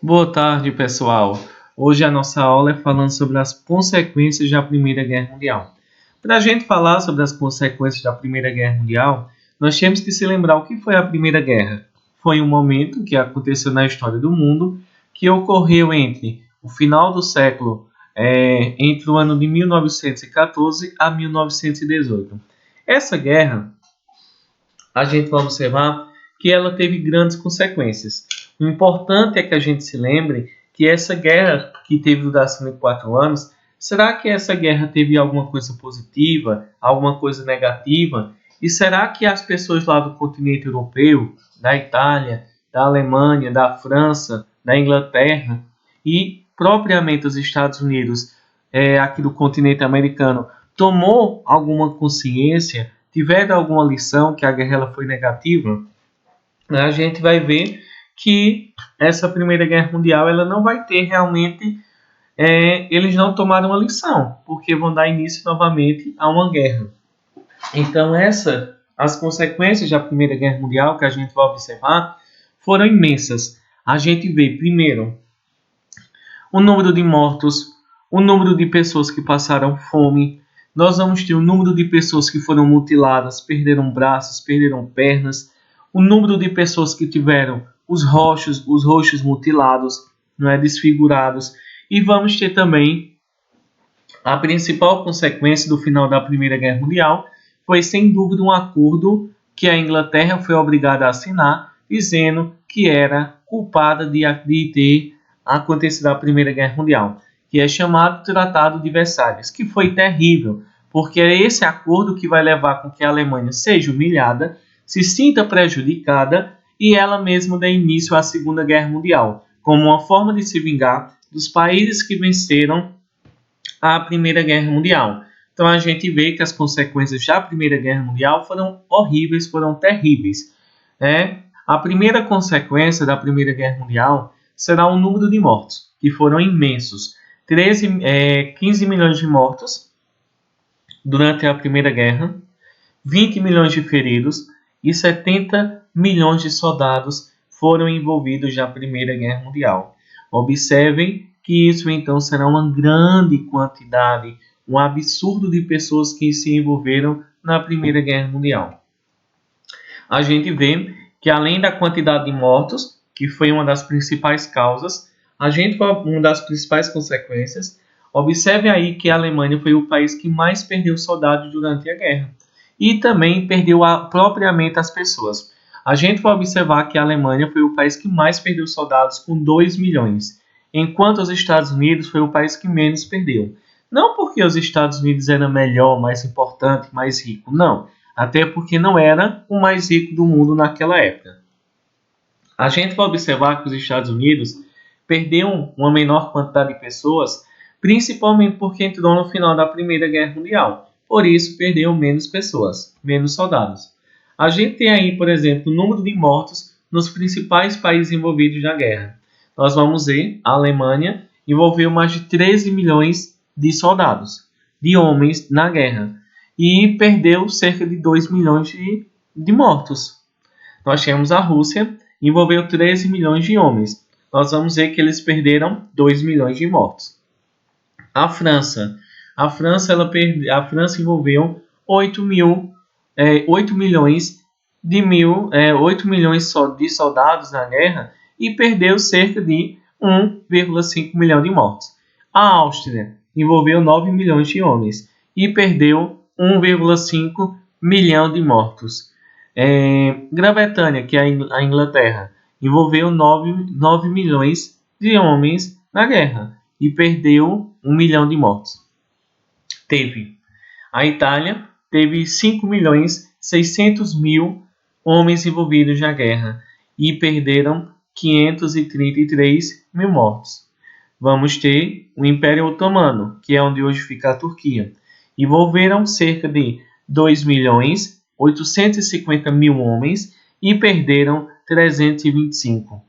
Boa tarde, pessoal. Hoje a nossa aula é falando sobre as consequências da Primeira Guerra Mundial. Para a gente falar sobre as consequências da Primeira Guerra Mundial, nós temos que se lembrar o que foi a Primeira Guerra. Foi um momento que aconteceu na história do mundo, que ocorreu entre o final do século, entre o ano de 1914 a 1918. Essa guerra, a gente vai observar que ela teve grandes consequências. O importante é que a gente se lembre que essa guerra, que teve duração de 4 anos, será que essa guerra teve alguma coisa positiva, alguma coisa negativa? E será que as pessoas lá do continente europeu, da Itália, da Alemanha, da França, da Inglaterra e propriamente os Estados Unidos, aqui do continente americano, tomou alguma consciência, tiveram alguma lição que a guerra ela foi negativa? A gente vai ver que essa Primeira Guerra Mundial ela não vai ter realmente, eles não tomaram uma lição, porque vão dar início novamente a uma guerra. Então as consequências da Primeira Guerra Mundial que a gente vai observar foram imensas. A gente vê primeiro o número de mortos, o número de pessoas que passaram fome. Nós vamos ter o número de pessoas que foram mutiladas, perderam braços, perderam pernas, o número de pessoas que tiveram os rostos mutilados, desfigurados. E vamos ter também a principal consequência do final da Primeira Guerra Mundial foi, sem dúvida, um acordo que a Inglaterra foi obrigada a assinar, dizendo que era culpada de ter acontecido a Primeira Guerra Mundial, que é chamado Tratado de Versalhes, que foi terrível, porque é esse acordo que vai levar com que a Alemanha seja humilhada, se sinta prejudicada e ela mesma dê início à Segunda Guerra Mundial, como uma forma de se vingar dos países que venceram a Primeira Guerra Mundial. Então a gente vê que as consequências da Primeira Guerra Mundial foram horríveis, foram terríveis. A primeira consequência da Primeira Guerra Mundial será o número de mortos, que foram imensos. 15 milhões de mortos durante a Primeira Guerra, 20 milhões de feridos e 70 milhões de soldados foram envolvidos na Primeira Guerra Mundial. Observem que isso então será uma grande quantidade, um absurdo de pessoas que se envolveram na Primeira Guerra Mundial. A gente vê que além da quantidade de mortos, que foi uma das principais causas, uma das principais consequências, observe aí que a Alemanha foi o país que mais perdeu soldados durante a guerra. E também perdeu propriamente as pessoas. A gente vai observar que a Alemanha foi o país que mais perdeu soldados, com 2 milhões, enquanto os Estados Unidos foi o país que menos perdeu. Não porque os Estados Unidos era melhor, mais importante, mais rico, não. Até porque não era o mais rico do mundo naquela época. A gente vai observar que os Estados Unidos perderam uma menor quantidade de pessoas, principalmente porque entrou no final da Primeira Guerra Mundial. Por isso, perdeu menos pessoas, menos soldados. A gente tem aí, por exemplo, o número de mortos nos principais países envolvidos na guerra. Nós vamos ver, a Alemanha envolveu mais de 13 milhões de soldados, de homens na guerra, e perdeu cerca de 2 milhões de mortos. Nós temos a Rússia, envolveu 13 milhões de homens. Nós vamos ver que eles perderam 2 milhões de mortos. A França envolveu 8 milhões de soldados na guerra e perdeu cerca de 1,5 milhão de mortos. A Áustria envolveu 9 milhões de homens e perdeu 1,5 milhão de mortos. Grã-Bretanha, que é a Inglaterra, envolveu 9 milhões de homens na guerra e perdeu 1 milhão de mortos. A Itália teve 5 milhões 600 mil homens envolvidos na guerra e perderam 533 mil mortos. Vamos ter o Império Otomano, que é onde hoje fica a Turquia. Envolveram cerca de 2 milhões 850 mil homens e perderam 325.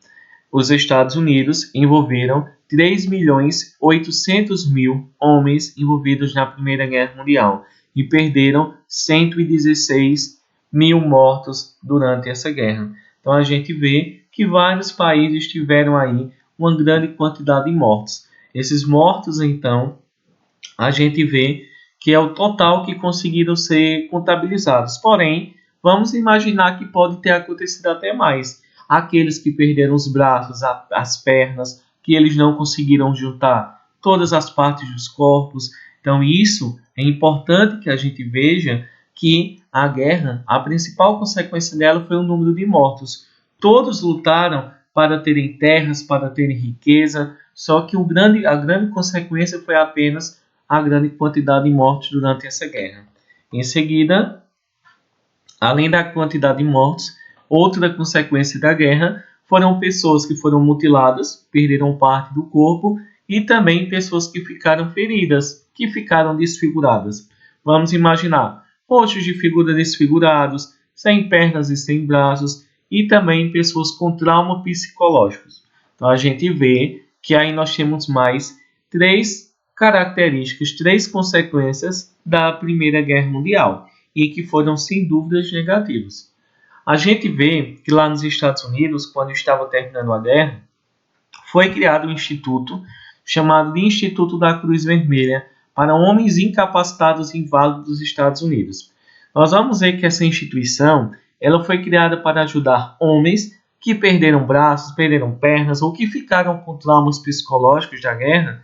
Os Estados Unidos envolveram 3 milhões 800 mil homens envolvidos na Primeira Guerra Mundial e perderam 116 mil mortos durante essa guerra. Então a gente vê que vários países tiveram aí uma grande quantidade de mortos. Esses mortos, então, a gente vê que é o total que conseguiram ser contabilizados. Porém, vamos imaginar que pode ter acontecido até mais. Aqueles que perderam os braços, as pernas, que eles não conseguiram juntar todas as partes dos corpos. Então, isso é importante que a gente veja que a guerra, a principal consequência dela foi o número de mortos. Todos lutaram para terem terras, para terem riqueza, só que a grande consequência foi apenas a grande quantidade de mortos durante essa guerra. Em seguida, além da quantidade de mortos, outra consequência da guerra foram pessoas que foram mutiladas, perderam parte do corpo, e também pessoas que ficaram feridas, que ficaram desfiguradas. Vamos imaginar rostos de figura desfigurados, sem pernas e sem braços, e também pessoas com trauma psicológicos. Então a gente vê que aí nós temos mais três características, três consequências da Primeira Guerra Mundial e que foram sem dúvidas negativas. A gente vê que lá nos Estados Unidos, quando estava terminando a guerra, foi criado um instituto chamado de Instituto da Cruz Vermelha para homens incapacitados e inválidos dos Estados Unidos. Nós vamos ver que essa instituição ela foi criada para ajudar homens que perderam braços, perderam pernas ou que ficaram com traumas psicológicos da guerra,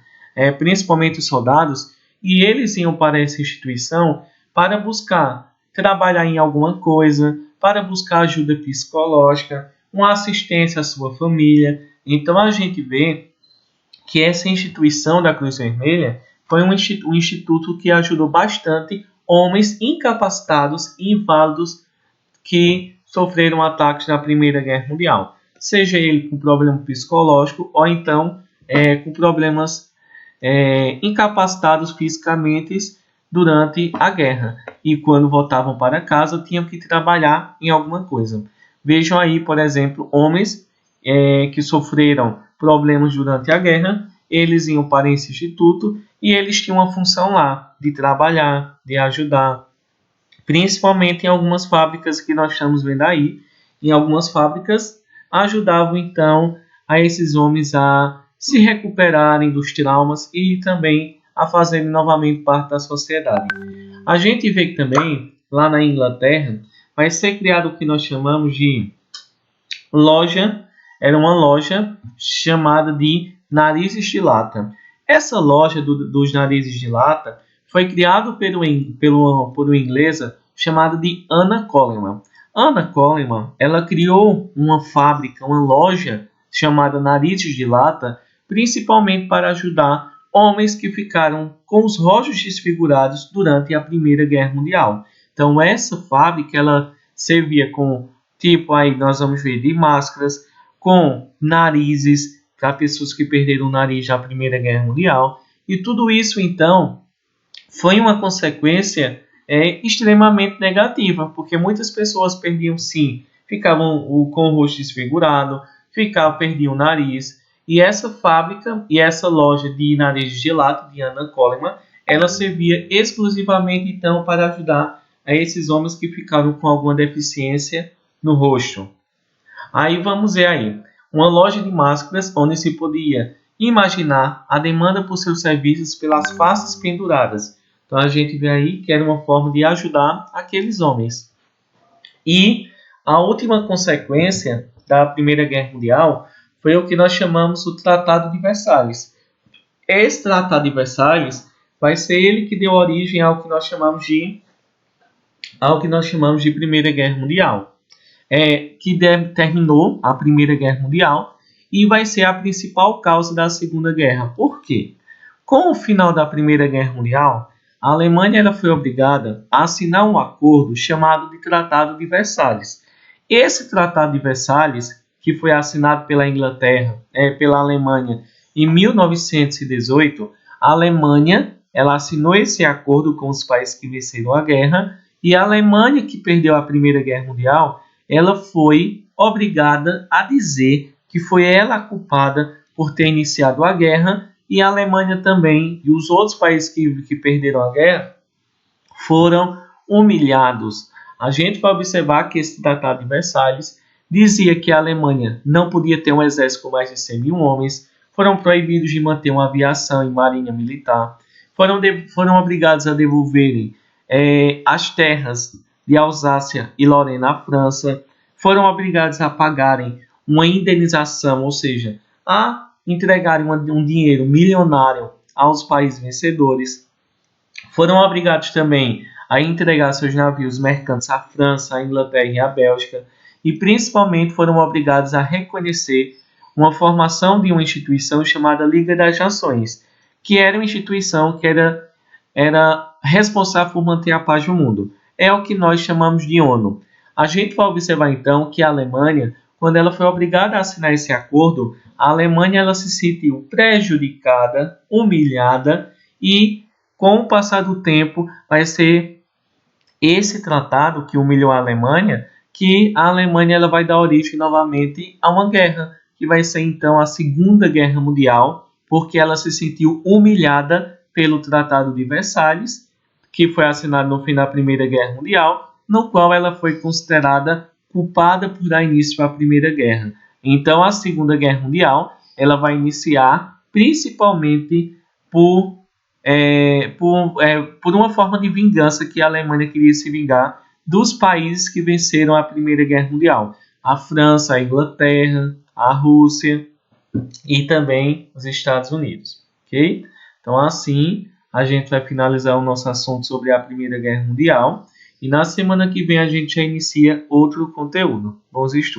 principalmente os soldados, e eles iam para essa instituição para buscar trabalhar em alguma coisa, para buscar ajuda psicológica, uma assistência à sua família. Então a gente vê que essa instituição da Cruz Vermelha foi um instituto que ajudou bastante homens incapacitados e inválidos que sofreram ataques na Primeira Guerra Mundial, seja ele com problema psicológico ou então com problemas incapacitados fisicamente durante a guerra, e quando voltavam para casa tinham que trabalhar em alguma coisa. Vejam aí, por exemplo, homens que sofreram problemas durante a guerra, eles iam para esse instituto e eles tinham uma função lá de trabalhar, de ajudar, principalmente em algumas fábricas que nós estamos vendo aí. Em algumas fábricas ajudavam então a esses homens a se recuperarem dos traumas e também a fazerem novamente parte da sociedade. A gente vê que também lá na Inglaterra vai ser criado o que nós chamamos de loja, era uma loja chamada de Narizes de Lata. Essa loja dos Narizes de Lata foi criada por uma inglesa chamada de Anna Coleman. Anna Coleman, ela criou uma fábrica, uma loja chamada Narizes de Lata, principalmente para ajudar homens que ficaram com os rostos desfigurados durante a Primeira Guerra Mundial. Então essa fábrica ela servia com tipo aí nós vamos ver de máscaras, com narizes para pessoas que perderam o nariz na Primeira Guerra Mundial, e tudo isso então foi uma consequência extremamente negativa, porque muitas pessoas perdiam sim, ficavam com o rosto desfigurado, perdiam o nariz, e essa fábrica e essa loja de narizes de lata de Anna Coleman, ela servia exclusivamente então para ajudar a esses homens que ficavam com alguma deficiência no rosto. Aí vamos ver aí, uma loja de máscaras onde se podia imaginar a demanda por seus serviços pelas faces penduradas. Então a gente vê aí que era uma forma de ajudar aqueles homens. E a última consequência da Primeira Guerra Mundial foi o que nós chamamos o Tratado de Versalhes. Esse Tratado de Versalhes vai ser ele que deu origem ao que nós chamamos de Primeira Guerra Mundial, que terminou a Primeira Guerra Mundial e vai ser a principal causa da Segunda Guerra. Por quê? Com o final da Primeira Guerra Mundial, a Alemanha ela foi obrigada a assinar um acordo chamado de Tratado de Versalhes. Esse Tratado de Versalhes, que foi assinado pela Inglaterra, pela Alemanha em 1918, a Alemanha ela assinou esse acordo com os países que venceram a guerra, e a Alemanha, que perdeu a Primeira Guerra Mundial, ela foi obrigada a dizer que foi ela a culpada por ter iniciado a guerra, e a Alemanha também, e os outros países que perderam a guerra, foram humilhados. A gente vai observar que esse Tratado de Versalhes dizia que a Alemanha não podia ter um exército com mais de 100 mil homens, foram proibidos de manter uma aviação e marinha militar, foram obrigados a devolverem as terras de Alsácia e Lorena à França, foram obrigados a pagarem uma indenização, ou seja, a entregarem um dinheiro milionário aos países vencedores, foram obrigados também a entregar seus navios mercantes à França, à Inglaterra e à Bélgica, e principalmente foram obrigados a reconhecer uma formação de uma instituição chamada Liga das Nações, que era uma instituição que era responsável por manter a paz no mundo. É o que nós chamamos de ONU. A gente vai observar então que a Alemanha, quando ela foi obrigada a assinar esse acordo, a Alemanha ela se sentiu prejudicada, humilhada e, com o passar do tempo, vai ser esse tratado que humilhou a Alemanha que a Alemanha ela vai dar origem novamente a uma guerra, que vai ser então a Segunda Guerra Mundial, porque ela se sentiu humilhada pelo Tratado de Versalhes, que foi assinado no fim da Primeira Guerra Mundial, no qual ela foi considerada culpada por dar início à Primeira Guerra. Então, a Segunda Guerra Mundial ela vai iniciar principalmente por uma forma de vingança que a Alemanha queria se vingar dos países que venceram a Primeira Guerra Mundial. A França, a Inglaterra, a Rússia e também os Estados Unidos. Ok? Então, assim, a gente vai finalizar o nosso assunto sobre a Primeira Guerra Mundial. E na semana que vem a gente já inicia outro conteúdo. Bons estudos!